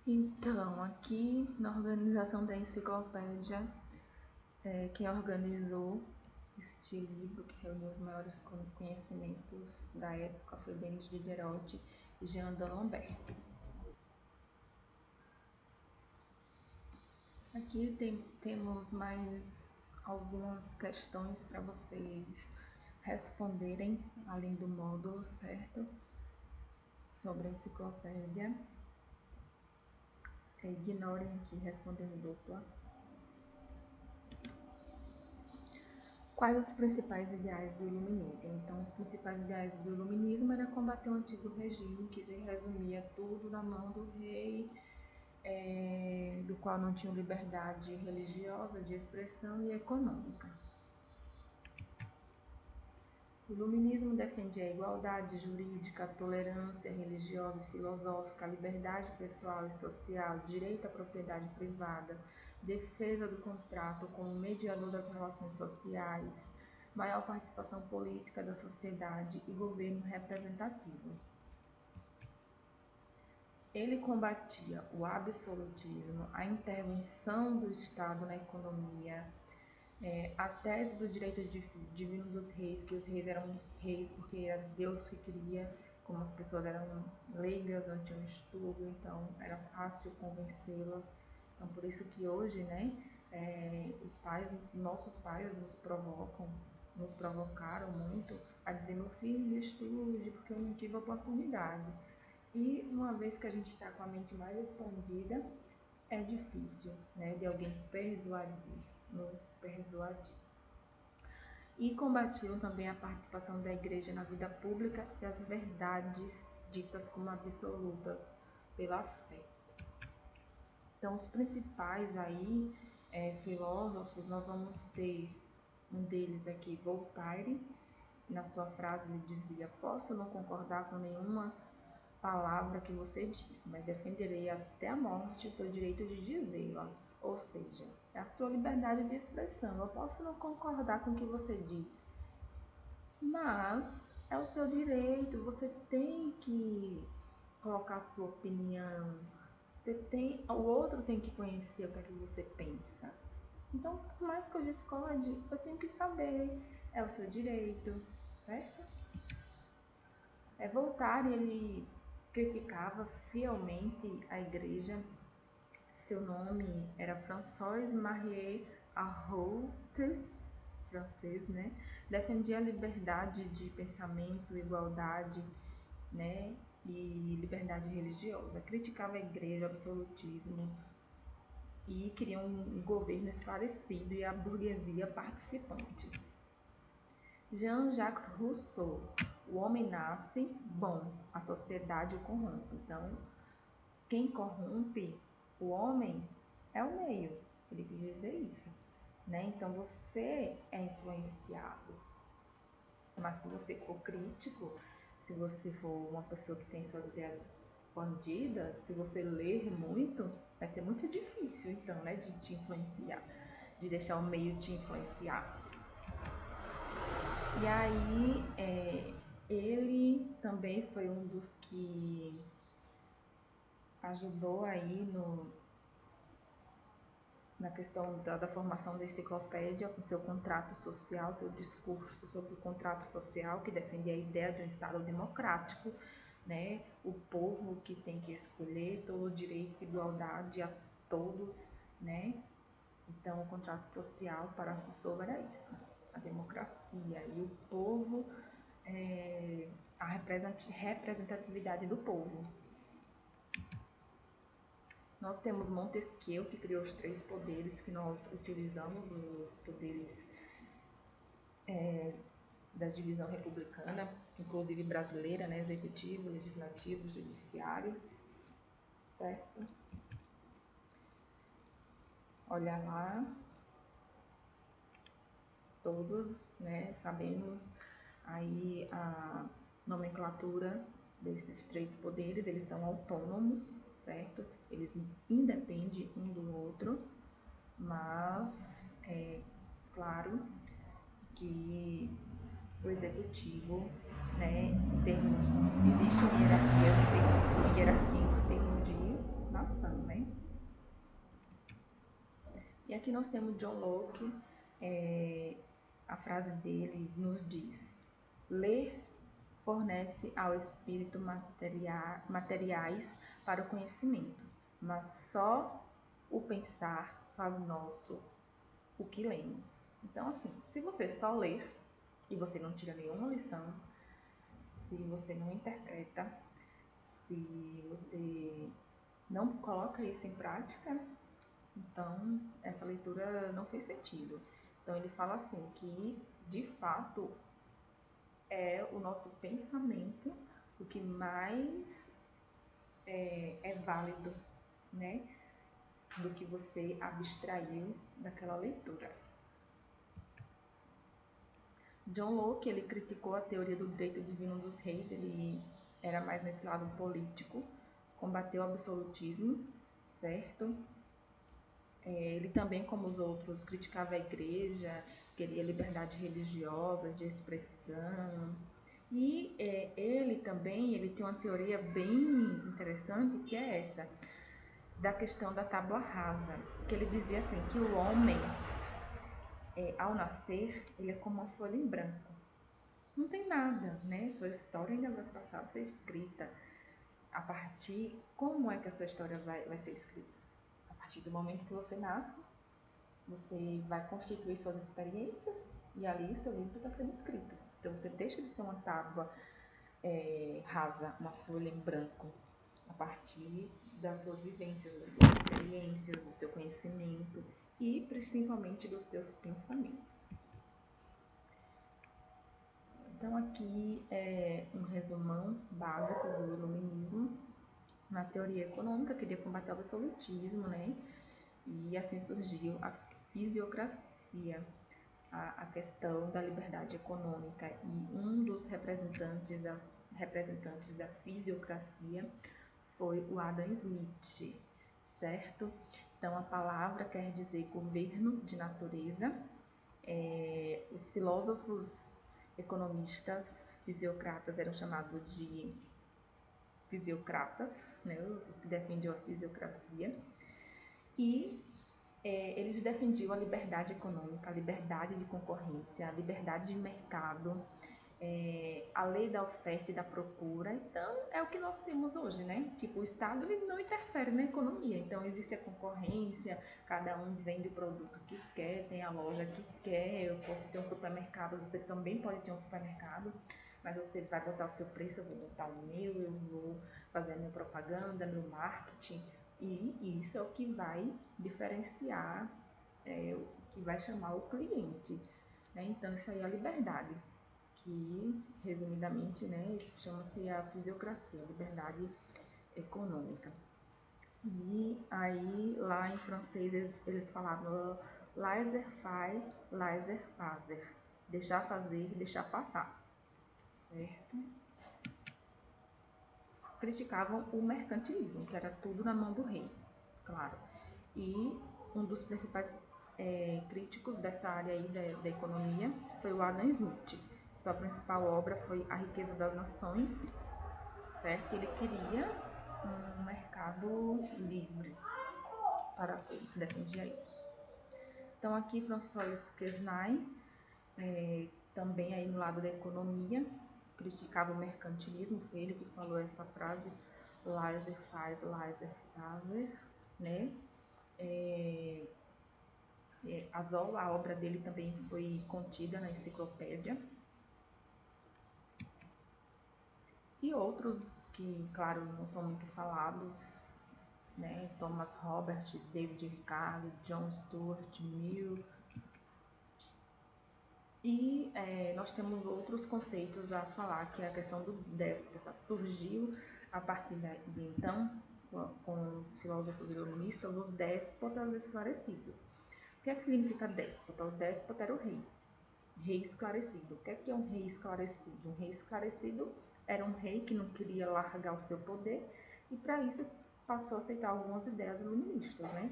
Então, aqui na organização da enciclopédia, quem organizou este livro, que reuniu os maiores conhecimentos da época, foi Denis Diderot e Jean d'Alembert. Aqui temos mais algumas questões para vocês responderem, além do módulo, certo? Sobre a enciclopédia. Ignorem aqui respondendo dupla. Quais os principais ideais do iluminismo? Então, os principais ideais do iluminismo era combater o antigo regime, que se resumia tudo na mão do rei, do qual não tinha liberdade religiosa, de expressão e econômica. O iluminismo defendia a igualdade jurídica, a tolerância religiosa e filosófica, a liberdade pessoal e social, direito à propriedade privada, defesa do contrato como mediador das relações sociais, maior participação política da sociedade e governo representativo. Ele combatia o absolutismo, a intervenção do Estado na economia, a tese do direito divino dos reis, que os reis eram reis porque era Deus que queria, como as pessoas eram leigas, não tinham estudo, então era fácil convencê-las. Então, por isso que hoje, né, os pais, nossos pais nos provocaram muito a dizer: meu filho, estude, porque eu não tive oportunidade. E uma vez que a gente está com a mente mais expandida, é difícil, né, de alguém nos persuadir. E combatiam também a participação da igreja na vida pública e as verdades ditas como absolutas pela fé. Então, os principais aí filósofos, nós vamos ter um deles aqui, Voltaire. Na sua frase ele dizia: posso não concordar com nenhuma palavra que você disse, mas defenderei até a morte o seu direito de dizê-la. Ou seja, é a sua liberdade de expressão. Eu posso não concordar com o que você diz, mas é o seu direito. Você tem que colocar a sua opinião. O outro tem que conhecer o que é que você pensa. Então, por mais que eu discorde, eu tenho que saber. É o seu direito, certo? Voltaire, ele criticava fielmente a igreja. Seu nome era François-Marie Arouet, francês, né? Defendia a liberdade de pensamento, igualdade, né? E liberdade religiosa. Criticava a igreja, o absolutismo e queria um governo esclarecido e a burguesia participante. Jean-Jacques Rousseau: o homem nasce bom, a sociedade o corrompe. Então, quem corrompe o homem é o meio. Ele quis dizer isso, né? Então, você é influenciado. Mas se você for crítico, se você for uma pessoa que tem suas ideias expandidas, se você ler muito, vai ser muito difícil, então, né, de te influenciar, de deixar o meio te influenciar. E aí, ele também foi um dos que ajudou aí na questão da formação da enciclopédia, com seu contrato social, seu discurso sobre o contrato social, que defendia a ideia de um Estado democrático, né? O povo que tem que escolher todo o direito e igualdade a todos, né? Então, o contrato social para Rousseau era isso, a democracia e o povo, a representatividade do povo. Nós temos Montesquieu, que criou os 3 poderes, que nós utilizamos os poderes da divisão republicana, inclusive brasileira, né? Executivo, legislativo, judiciário, certo? Olha lá, todos, né, sabemos aí a nomenclatura desses 3 poderes. Eles são autônomos, certo? Eles independem um do outro, mas é claro que o executivo, né, existe uma hierarquia em termos de informação, né? E aqui nós temos John Locke, a frase dele nos diz: ler fornece ao espírito materiais para o conhecimento, mas só o pensar faz nosso o que lemos. Então, assim, se você só ler e você não tira nenhuma lição, se você não interpreta, se você não coloca isso em prática, então essa leitura não fez sentido. Então ele fala assim que de fato é o nosso pensamento o que mais é válido, né, do que você abstraiu daquela leitura. John Locke, ele criticou a teoria do direito divino dos reis, ele era mais nesse lado político, combateu o absolutismo, certo? Ele também, como os outros, criticava a igreja, queria liberdade religiosa, de expressão. E ele também, ele tem uma teoria bem interessante, que é essa, da questão da tábua rasa, que ele dizia assim, que o homem, ao nascer, ele é como uma folha em branco. Não tem nada, né? Sua história ainda vai passar a ser escrita. A partir, como é que a sua história vai ser escrita? A partir do momento que você nasce, você vai constituir suas experiências e ali seu livro está sendo escrito. Então você deixa de ser uma tábua rasa, uma folha em branco, a partir das suas vivências, das suas experiências, do seu conhecimento e principalmente dos seus pensamentos. Então aqui é um resumão básico do iluminismo na teoria econômica, queria combater o absolutismo, né? E assim surgiu a fisiocracia, a questão da liberdade econômica, e um dos representantes da fisiocracia foi o Adam Smith, certo? Então a palavra quer dizer governo de natureza. Os filósofos economistas fisiocratas eram chamados de fisiocratas, né? Os que defendiam a fisiocracia. E eles defendiam a liberdade econômica, a liberdade de concorrência, a liberdade de mercado, a lei da oferta e da procura. Então, é o que nós temos hoje, né? Tipo, o Estado ele não interfere na economia. Então, existe a concorrência, cada um vende o produto que quer, tem a loja que quer. Eu posso ter um supermercado, você também pode ter um supermercado, mas você vai botar o seu preço, eu vou botar o meu, eu vou fazer a minha propaganda, meu marketing. E isso é o que vai diferenciar, o que vai chamar o cliente, né? Então, isso aí é a liberdade, que, resumidamente, né, chama-se a fisiocracia, a liberdade econômica. E aí, lá em francês, eles falavam laissez-faire, laissez-passer, deixar fazer, deixar passar, certo? Criticavam o mercantilismo, que era tudo na mão do rei, claro. E um dos principais críticos dessa área aí da economia foi o Adam Smith. Sua principal obra foi A Riqueza das Nações, certo? Ele queria um mercado livre para todos, defendia isso. Então aqui François Quesnay, também aí no lado da economia, criticava o mercantilismo, foi ele que falou essa frase, laissez-faire, laissez-passer, né? A obra dele também foi contida na enciclopédia. E outros que, claro, não são muito falados, né? Thomas Roberts, David Ricardo, John Stuart Mill. E nós temos outros conceitos a falar, que é a questão do déspota. Surgiu a partir de então, com os filósofos iluministas, os déspotas esclarecidos. O que é que significa déspota? O déspota era o rei. Rei esclarecido. O que é um rei esclarecido? Um rei esclarecido era um rei que não queria largar o seu poder e para isso passou a aceitar algumas ideias iluministas, né?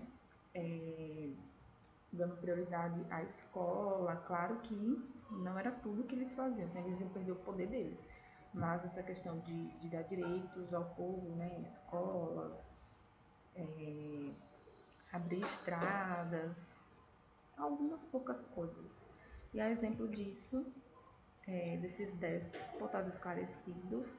Dando prioridade à escola. Claro que não era tudo que eles faziam, senão eles iam perder o poder deles. Mas essa questão de dar direitos ao povo, né? Escolas, abrir estradas, algumas poucas coisas. E a exemplo disso, desses 10 portais esclarecidos,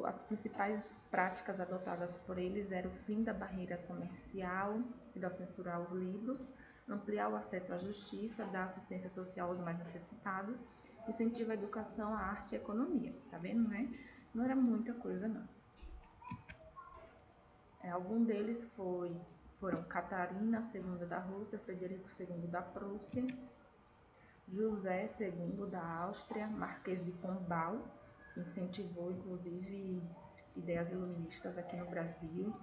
as principais práticas adotadas por eles eram o fim da barreira comercial e da censura aos livros, ampliar o acesso à justiça, dar assistência social aos mais necessitados, incentivar a educação, a arte e a economia. Tá vendo, né? Não era muita coisa, não. Algum deles foram Catarina II da Rússia, Frederico II da Prússia, José II da Áustria, Marquês de Pombal, que incentivou inclusive ideias iluministas aqui no Brasil,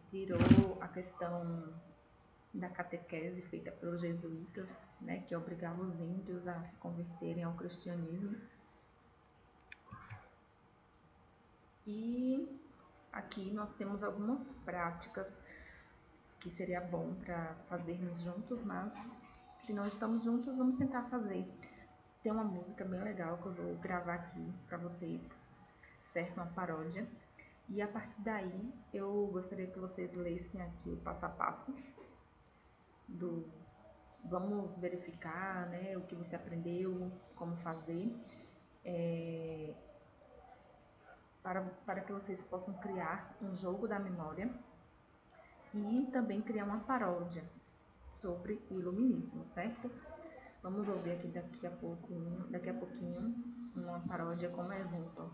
tirou a questão da catequese feita pelos jesuítas, né, que obrigava os índios a se converterem ao cristianismo. E aqui nós temos algumas práticas que seria bom para fazermos juntos, mas se não estamos juntos, vamos tentar fazer. Tem uma música bem legal que eu vou gravar aqui para vocês, certo? Uma paródia. E a partir daí, eu gostaria que vocês lessem aqui o passo a passo do... Vamos verificar, né, o que você aprendeu, como fazer, para que vocês possam criar um jogo da memória e também criar uma paródia sobre o iluminismo, certo? Vamos ouvir aqui daqui a pouquinho uma paródia como exemplo.